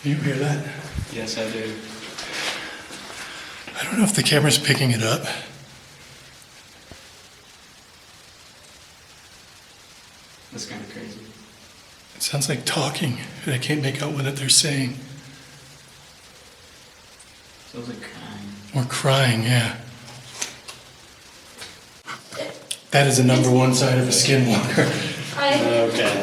You hear that? Yes, I do. I don't know if the camera's picking it up. That's kind of crazy. It sounds like talking, and I can't make out what they're saying. Sounds like crying. Or crying, yeah. That is the number one sign of a skinwalker. I Okay.